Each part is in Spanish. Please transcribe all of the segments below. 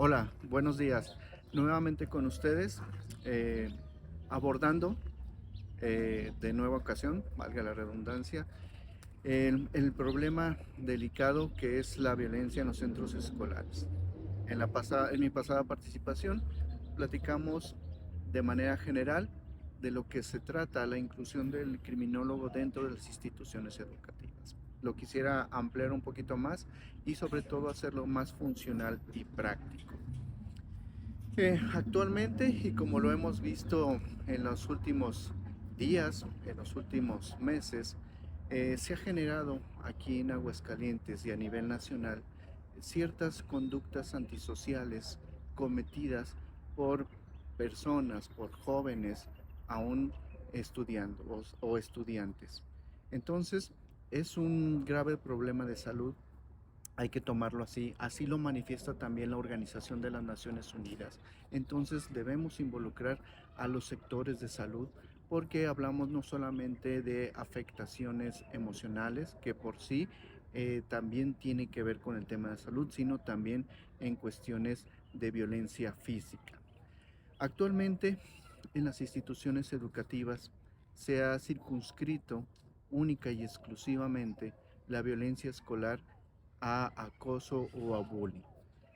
Hola, buenos días. Nuevamente con ustedes, eh, abordando de nueva ocasión, valga la redundancia, el problema delicado que es la violencia en los centros escolares. En mi pasada participación, platicamos de manera general de lo que se trata la inclusión del criminólogo dentro de las instituciones educativas. Lo quisiera ampliar un poquito más y sobre todo hacerlo más funcional y práctico. Actualmente, y como lo hemos visto en los últimos días, en los últimos meses, se ha generado aquí en Aguascalientes y a nivel nacional ciertas conductas antisociales cometidas por personas, por jóvenes, aún estudiando o estudiantes. Entonces, es un grave problema de salud, hay que tomarlo así. Así lo manifiesta también la Organización de las Naciones Unidas. Entonces debemos involucrar a los sectores de salud porque hablamos no solamente de afectaciones emocionales, que por sí también tiene que ver con el tema de salud, sino también en cuestiones de violencia física. Actualmente, en las instituciones educativas se ha circunscrito única y exclusivamente la violencia escolar a acoso o a bullying.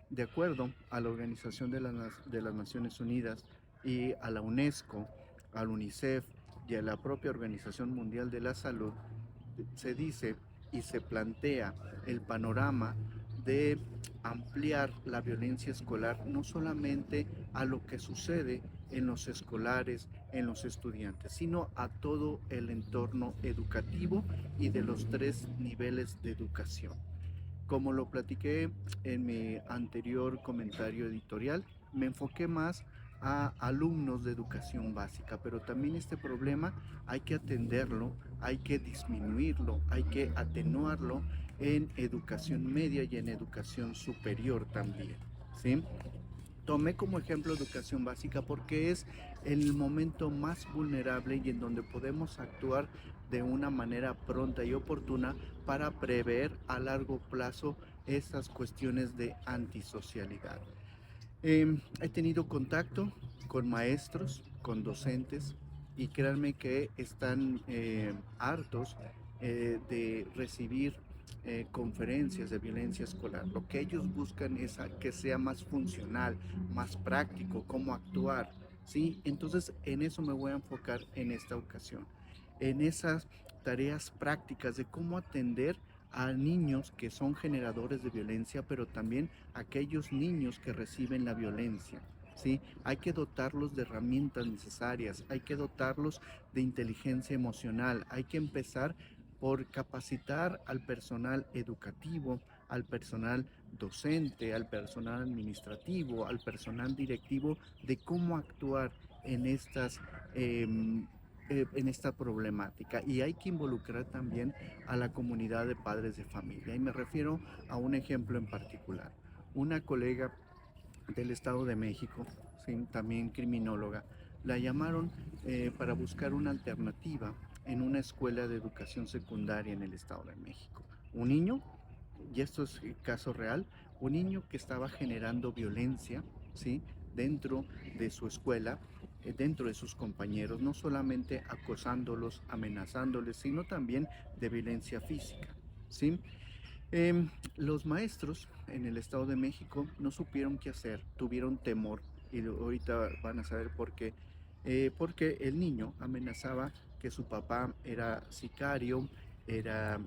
De acuerdo a la Organización de las Naciones Unidas y a la UNESCO, al UNICEF y a la propia Organización Mundial de la Salud, se dice y se plantea el panorama de ampliar la violencia escolar no solamente a lo que sucede en los escolares, en los estudiantes, sino a todo el entorno educativo y de los tres niveles de educación. Como lo platiqué en mi anterior comentario editorial, me enfoqué más a alumnos de educación básica, pero también este problema hay que atenderlo, hay que disminuirlo, hay que atenuarlo en educación media y en educación superior también, ¿sí? Tomé como ejemplo educación básica porque es el momento más vulnerable y en donde podemos actuar de una manera pronta y oportuna para prever a largo plazo estas cuestiones de antisocialidad. He tenido contacto con maestros, con docentes, y créanme que están hartos de recibir conferencias de violencia escolar. Lo que ellos buscan es que sea más funcional, más práctico, cómo actuar, ¿sí? Entonces, en eso me voy a enfocar en esta ocasión, en esas tareas prácticas de cómo atender a niños que son generadores de violencia, pero también a aquellos niños que reciben la violencia. ¿Sí? Hay que dotarlos de herramientas necesarias, hay que dotarlos de inteligencia emocional, hay que empezar por capacitar al personal educativo, al personal docente, al personal administrativo, al personal directivo, de cómo actuar en en esta problemática. Y hay que involucrar también a la comunidad de padres de familia. Y me refiero a un ejemplo en particular. Una colega del Estado de México, ¿sí? También criminóloga, la llamaron para buscar una alternativa en una escuela de educación secundaria en el Estado de México. Un niño, y esto es caso real, un niño que estaba generando violencia, ¿sí? Dentro de su escuela, dentro de sus compañeros, no solamente acosándolos, amenazándoles, sino también de violencia física, ¿sí? Los maestros en el Estado de México no supieron qué hacer, tuvieron temor y ahorita van a saber por qué. Porque el niño amenazaba que su papá era sicario, era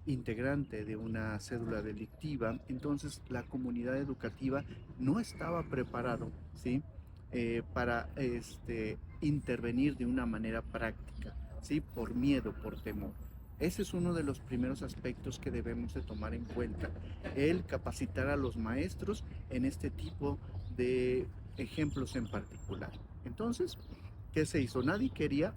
integrante de una cédula delictiva, entonces la comunidad educativa no estaba preparado, ¿sí? Para intervenir de una manera práctica, ¿sí? Por miedo, por temor. Ese es uno de los primeros aspectos que debemos de tomar en cuenta, el capacitar a los maestros en este tipo de ejemplos en particular. Entonces, ¿qué se hizo? Nadie quería,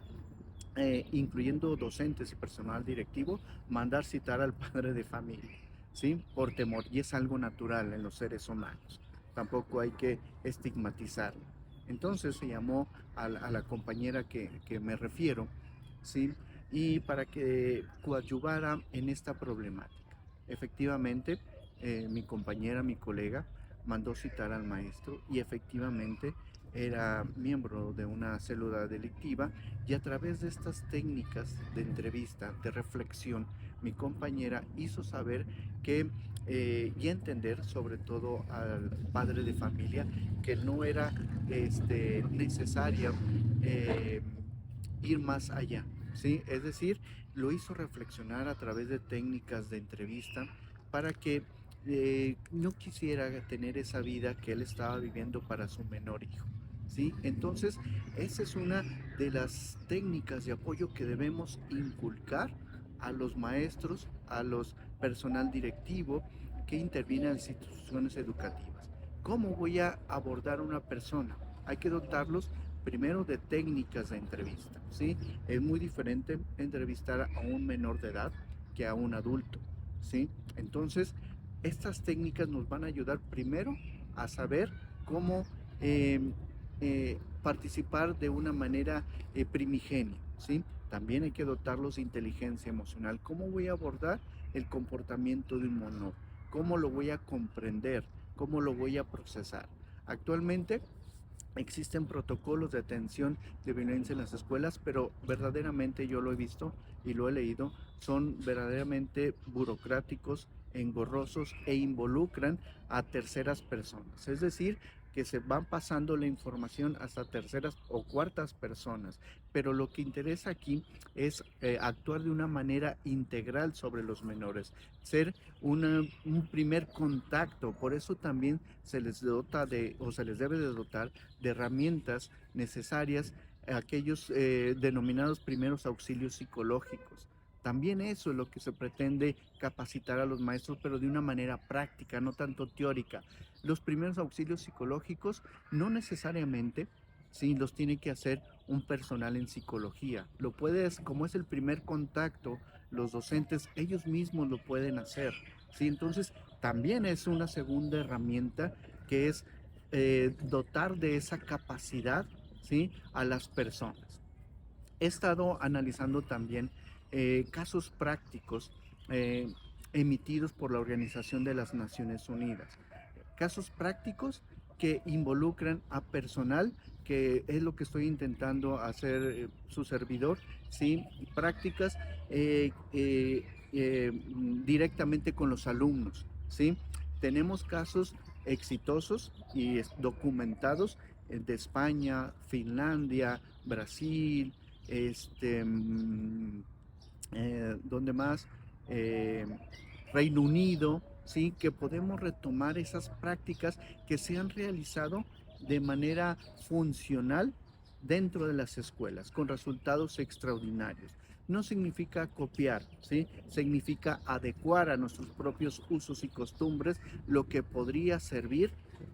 incluyendo docentes y personal directivo, mandar citar al padre de familia, ¿sí? Por temor, y es algo natural en los seres humanos. Tampoco hay que estigmatizarlo. Entonces se llamó a la compañera que me refiero, ¿sí? Y para que coadyuvara en esta problemática. Efectivamente, mi compañera, mi colega, mandó citar al maestro y efectivamente era miembro de una célula delictiva, y a través de estas técnicas de entrevista, de reflexión, mi compañera hizo saber que y entender sobre todo al padre de familia que no era necesaria eh, ir más allá, ¿sí? Es decir, lo hizo reflexionar a través de técnicas de entrevista para que no quisiera tener esa vida que él estaba viviendo para su menor hijo, ¿sí? Entonces, esa es una de las técnicas de apoyo que debemos inculcar a los maestros, a los personal directivo que interviene en las instituciones educativas. ¿Cómo voy a abordar a una persona? Hay que dotarlos primero de técnicas de entrevista, ¿sí? Es muy diferente entrevistar a un menor de edad que a un adulto, ¿sí? Entonces, estas técnicas nos van a ayudar primero a saber cómo participar de una manera primigenia, ¿sí? También hay que dotarlos de inteligencia emocional. ¿Cómo voy a abordar el comportamiento de un menor? ¿Cómo lo voy a comprender? ¿Cómo lo voy a procesar? Actualmente existen protocolos de atención de violencia en las escuelas, pero verdaderamente yo lo he visto y lo he leído, son verdaderamente burocráticos, engorrosos e involucran a terceras personas. Es decir, que se van pasando la información hasta terceras o cuartas personas. Pero lo que interesa aquí es actuar de una manera integral sobre los menores, ser un primer contacto. Por eso también se les dota de, o se les debe de dotar de herramientas necesarias a aquellos denominados primeros auxilios psicológicos. También eso es lo que se pretende capacitar a los maestros, pero de una manera práctica, no tanto teórica. Los primeros auxilios psicológicos no necesariamente, sí, los tiene que hacer un personal en psicología. Lo puedes, como es el primer contacto, los docentes ellos mismos lo pueden hacer. Sí, entonces también es una segunda herramienta que es dotar de esa capacidad, ¿sí?, a las personas. He estado analizando también casos prácticos eh, emitidos por la Organización de las Naciones Unidas. Casos prácticos que involucran a personal, que es lo que estoy intentando hacer su servidor, ¿sí? Prácticas directamente con los alumnos, ¿sí? Tenemos casos exitosos y documentados de España, Finlandia, Brasil, ¿dónde más? Eh, Reino Unido, ¿sí? Que podemos retomar esas prácticas que se han realizado de manera funcional dentro de las escuelas, con resultados extraordinarios. No significa copiar, ¿sí? Significa adecuar a nuestros propios usos y costumbres lo que podría servir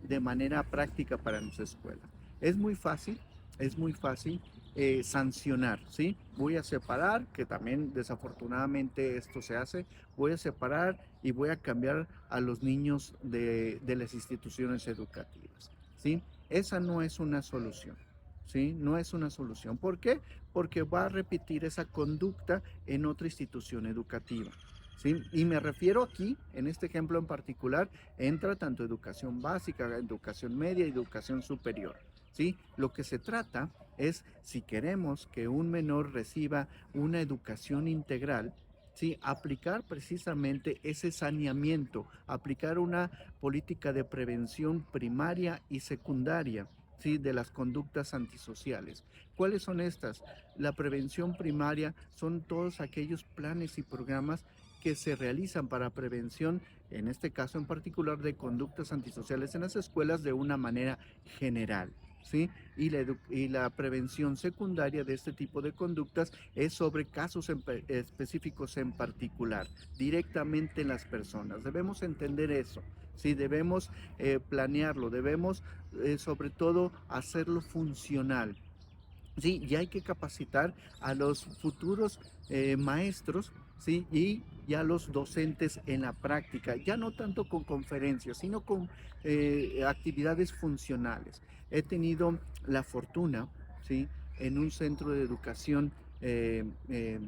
de manera práctica para nuestra escuela. Es muy fácil, es muy fácil sancionar, ¿sí? Voy a separar, que también desafortunadamente esto se hace, voy a separar y voy a cambiar a los niños de las instituciones educativas, ¿sí? Esa no es una solución, ¿sí? No es una solución. ¿Por qué? Porque va a repetir esa conducta en otra institución educativa, ¿sí? Y me refiero aquí, en este ejemplo en particular, entra tanto educación básica, educación media y educación superior, ¿sí? Lo que se trata es, si queremos que un menor reciba una educación integral, ¿sí?, aplicar precisamente ese saneamiento, aplicar una política de prevención primaria y secundaria, ¿sí?, de las conductas antisociales. ¿Cuáles son estas? La prevención primaria son todos aquellos planes y programas que se realizan para prevención, en este caso en particular, de conductas antisociales en las escuelas de una manera general, ¿sí? Y la prevención secundaria de este tipo de conductas es sobre casos específicos en particular, directamente en las personas. Debemos entender eso, ¿sí? Debemos planearlo, debemos sobre todo hacerlo funcional. Sí, y hay que capacitar a los futuros maestros, ¿sí? Y ya los docentes en la práctica, ya no tanto con conferencias, sino con actividades funcionales. He tenido la fortuna, ¿sí?, en un centro de educación eh, eh,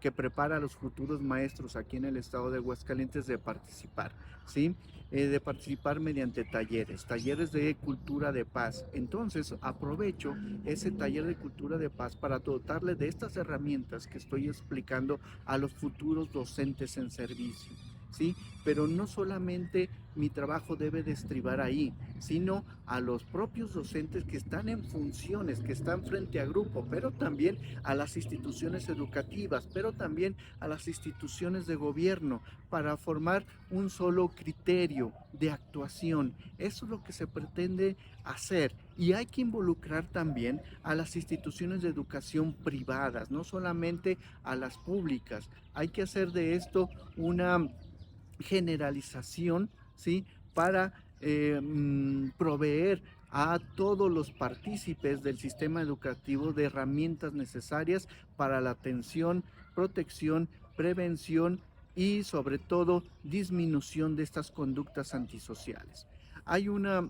que prepara a los futuros maestros aquí en el estado de Aguascalientes de participar, ¿sí? De participar mediante talleres de cultura de paz. Entonces aprovecho ese taller de cultura de paz para dotarle de estas herramientas que estoy explicando a los futuros docentes en servicio, ¿sí? Pero no solamente mi trabajo debe de estribar ahí, sino a los propios docentes que están en funciones, que están frente a grupo, pero también a las instituciones educativas, pero también a las instituciones de gobierno, para formar un solo criterio de actuación. Eso es lo que se pretende hacer. Y hay que involucrar también a las instituciones de educación privadas, no solamente a las públicas. Hay que hacer de esto una generalización, ¿sí? Para proveer a todos los partícipes del sistema educativo de herramientas necesarias para la atención, protección, prevención y sobre todo disminución de estas conductas antisociales. Hay una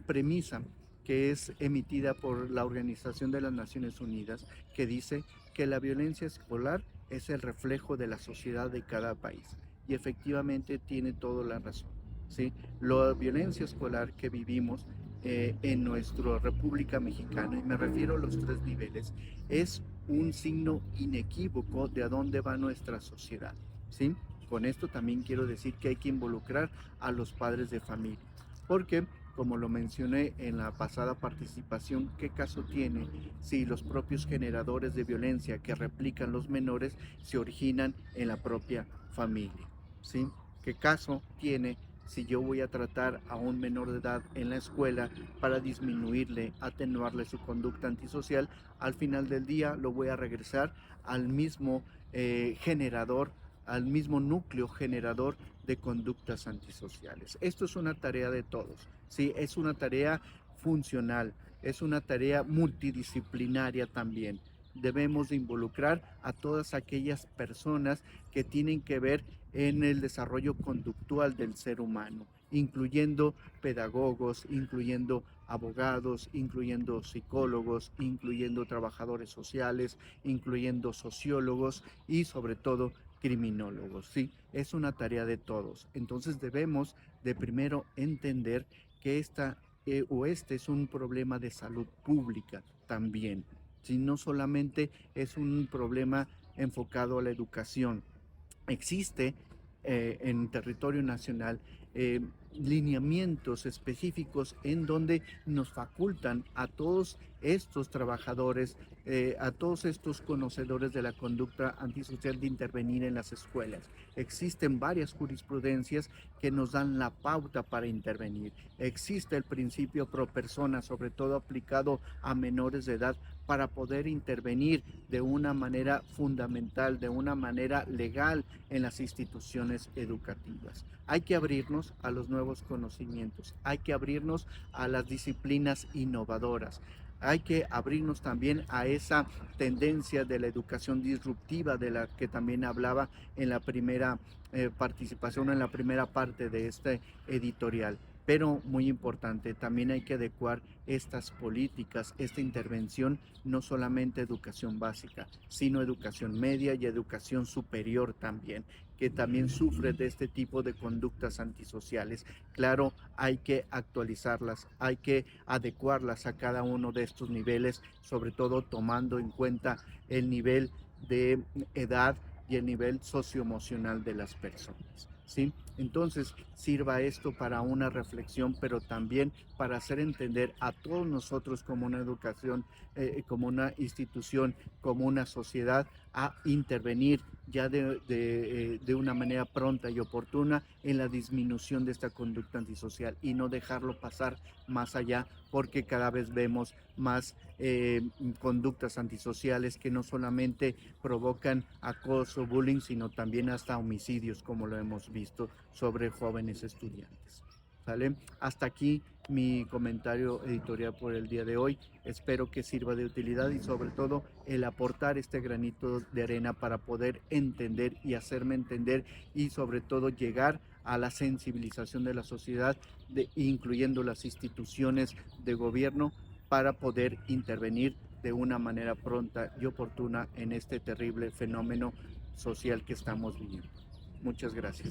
premisa que es emitida por la Organización de las Naciones Unidas que dice que la violencia escolar es el reflejo de la sociedad de cada país y efectivamente tiene toda la razón, ¿sí? La violencia escolar que vivimos en nuestra República Mexicana, y me refiero a los tres niveles, es un signo inequívoco de a dónde va nuestra sociedad, ¿sí? Con esto también quiero decir que hay que involucrar a los padres de familia, porque como lo mencioné en la pasada participación, ¿qué caso tiene si los propios generadores de violencia que replican los menores se originan en la propia familia? ¿Sí? ¿Qué caso tiene si yo voy a tratar a un menor de edad en la escuela para disminuirle, atenuarle su conducta antisocial? Al final del día lo voy a regresar al mismo generador, al mismo núcleo generador de conductas antisociales. Esto es una tarea de todos, ¿sí? Es una tarea funcional, es una tarea multidisciplinaria también. Debemos de involucrar a todas aquellas personas que tienen que ver en el desarrollo conductual del ser humano, incluyendo pedagogos, incluyendo abogados, incluyendo psicólogos, incluyendo trabajadores sociales, incluyendo sociólogos y sobre todo criminólogos. Sí, es una tarea de todos. Entonces debemos de primero entender que este es un problema de salud pública también, si no solamente es un problema enfocado a la educación. Existe en territorio nacional eh, lineamientos específicos en donde nos facultan a todos estos trabajadores, a todos estos conocedores de la conducta antisocial de intervenir en las escuelas. Existen varias jurisprudencias que nos dan la pauta para intervenir. Existe el principio pro persona, sobre todo aplicado a menores de edad, para poder intervenir de una manera fundamental, de una manera legal en las instituciones educativas. Hay que abrirnos a los nuevos conocimientos, hay que abrirnos a las disciplinas innovadoras. Hay que abrirnos también a esa tendencia de la educación disruptiva de la que también hablaba en la primera participación, en la primera parte de este editorial. Pero muy importante, también hay que adecuar estas políticas, esta intervención, no solamente educación básica, sino educación media y educación superior también, que también sufre de este tipo de conductas antisociales. Claro, hay que actualizarlas, hay que adecuarlas a cada uno de estos niveles, sobre todo tomando en cuenta el nivel de edad y el nivel socioemocional de las personas, ¿sí? Entonces, sirva esto para una reflexión, pero también para hacer entender a todos nosotros como una educación, como una institución, como una sociedad, a intervenir ya de una manera pronta y oportuna en la disminución de esta conducta antisocial y no dejarlo pasar más allá, porque cada vez vemos más conductas antisociales que no solamente provocan acoso, bullying, sino también hasta homicidios, como lo hemos visto sobre jóvenes estudiantes. ¿Sale? Hasta aquí mi comentario editorial por el día de hoy. Espero que sirva de utilidad y sobre todo el aportar este granito de arena para poder entender y hacerme entender y sobre todo llegar a la sensibilización de la sociedad, incluyendo las instituciones de gobierno, para poder intervenir de una manera pronta y oportuna en este terrible fenómeno social que estamos viviendo. Muchas gracias.